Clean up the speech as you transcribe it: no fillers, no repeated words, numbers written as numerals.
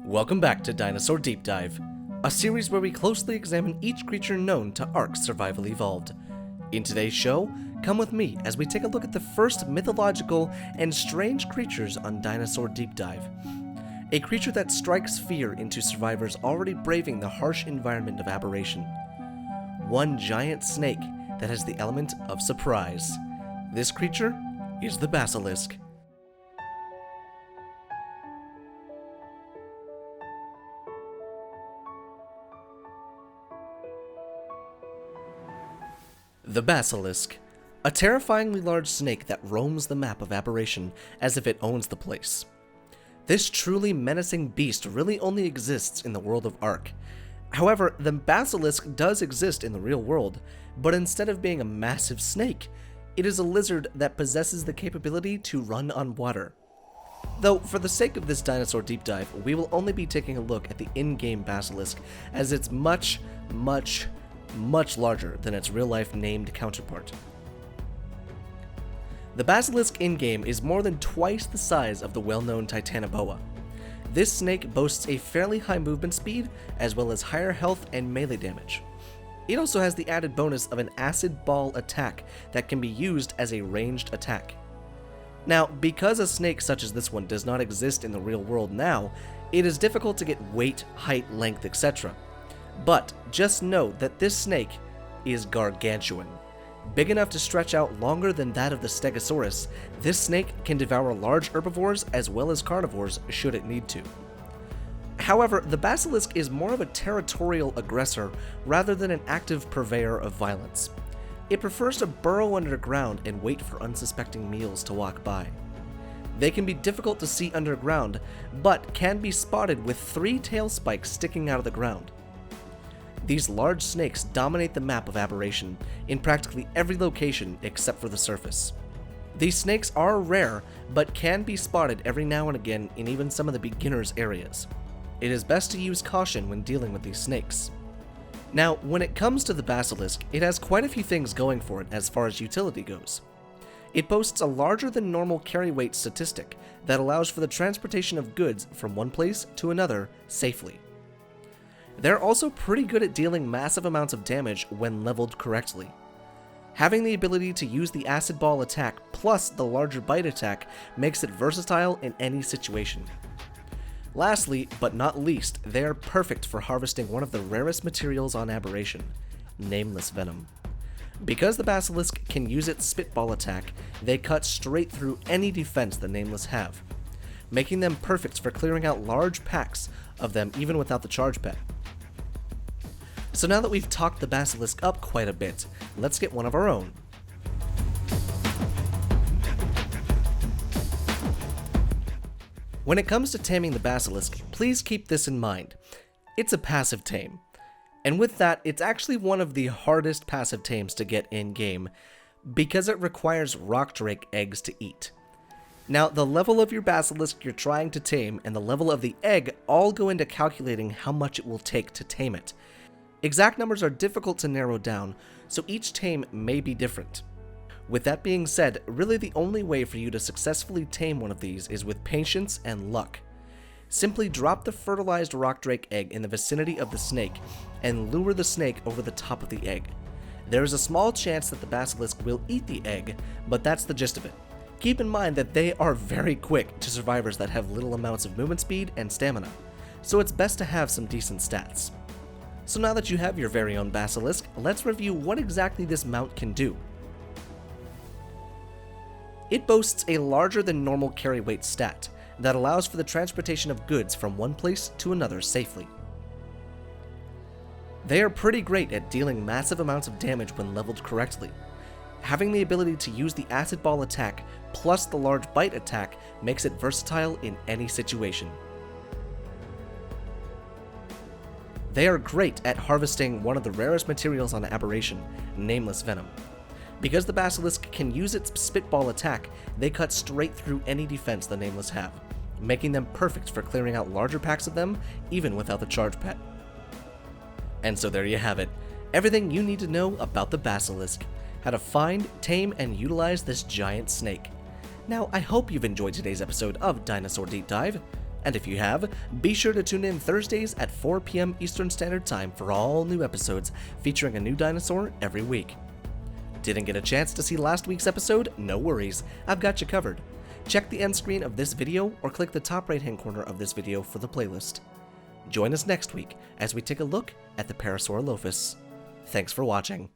Welcome back to Dinosaur Deep Dive, a series where we closely examine each creature known to ARK Survival Evolved. In today's show, come with me as we take a look at the first mythological and strange creatures on Dinosaur Deep Dive. A creature that strikes fear into survivors already braving the harsh environment of aberration. One giant snake that has the element of surprise. This creature is the Basilisk. The Basilisk, a terrifyingly large snake that roams the map of aberration as if it owns the place. This truly menacing beast really only exists in the world of ARK. However, the Basilisk does exist in the real world, but instead of being a massive snake, it is a lizard that possesses the capability to run on water. Though, for the sake of this Dinosaur Deep Dive, we will only be taking a look at the in-game Basilisk, as it's much larger than its real-life named counterpart. The Basilisk in-game is more than twice the size of the well-known Titanoboa. This snake boasts a fairly high movement speed, as well as higher health and melee damage. It also has the added bonus of an acid ball attack that can be used as a ranged attack. Now, because a snake such as this one does not exist in the real world now, it is difficult to get weight, height, length, etc. But just know that this snake is gargantuan. Big enough to stretch out longer than that of the Stegosaurus, this snake can devour large herbivores as well as carnivores should it need to. However, the Basilisk is more of a territorial aggressor rather than an active purveyor of violence. It prefers to burrow underground and wait for unsuspecting meals to walk by. They can be difficult to see underground, but can be spotted with 3 tail spikes sticking out of the ground. These large snakes dominate the map of aberration in practically every location except for the surface. These snakes are rare, but can be spotted every now and again in even some of the beginners' areas. It is best to use caution when dealing with these snakes. Now, when it comes to the Basilisk, it has quite a few things going for it as far as utility goes. It boasts a larger than normal carry weight statistic that allows for the transportation of goods from one place to another safely. They're also pretty good at dealing massive amounts of damage when leveled correctly. Having the ability to use the acid ball attack plus the larger bite attack makes it versatile in any situation. Lastly, but not least, they are perfect for harvesting one of the rarest materials on aberration, nameless venom. Because the Basilisk can use its spitball attack, they cut straight through any defense the nameless have, making them perfect for clearing out large packs of them even without the charge pet. So now that we've talked the Basilisk up quite a bit, let's get one of our own. When it comes to taming the Basilisk, please keep this in mind. It's a passive tame. And with that, it's actually one of the hardest passive tames to get in-game, because it requires rock drake eggs to eat. Now, the level of your Basilisk you're trying to tame and the level of the egg all go into calculating how much it will take to tame it. Exact numbers are difficult to narrow down, so each tame may be different. With that being said, really the only way for you to successfully tame one of these is with patience and luck. Simply drop the fertilized rock drake egg in the vicinity of the snake and lure the snake over the top of the egg. There is a small chance that the Basilisk will eat the egg, but that's the gist of it. Keep in mind that they are very quick to survivors that have little amounts of movement speed and stamina, so it's best to have some decent stats. So now that you have your very own Basilisk, let's review what exactly this mount can do. It boasts a larger than normal carry weight stat that allows for the transportation of goods from one place to another safely. They are pretty great at dealing massive amounts of damage when leveled correctly. Having the ability to use the acid ball attack plus the large bite attack makes it versatile in any situation. They are great at harvesting one of the rarest materials on aberration, nameless venom. Because the Basilisk can use its spitball attack, they cut straight through any defense the nameless have, making them perfect for clearing out larger packs of them even without the charge pet. And so there you have it. Everything you need to know about the Basilisk. How to find, tame, and utilize this giant snake. Now, I hope you've enjoyed today's episode of Dinosaur Deep Dive. And if you have, be sure to tune in Thursdays at 4 p.m. Eastern Standard Time for all new episodes featuring a new dinosaur every week. Didn't get a chance to see last week's episode? No worries, I've got you covered. Check the end screen of this video or click the top right hand corner of this video for the playlist. Join us next week as we take a look at the Parasaurolophus. Thanks for watching.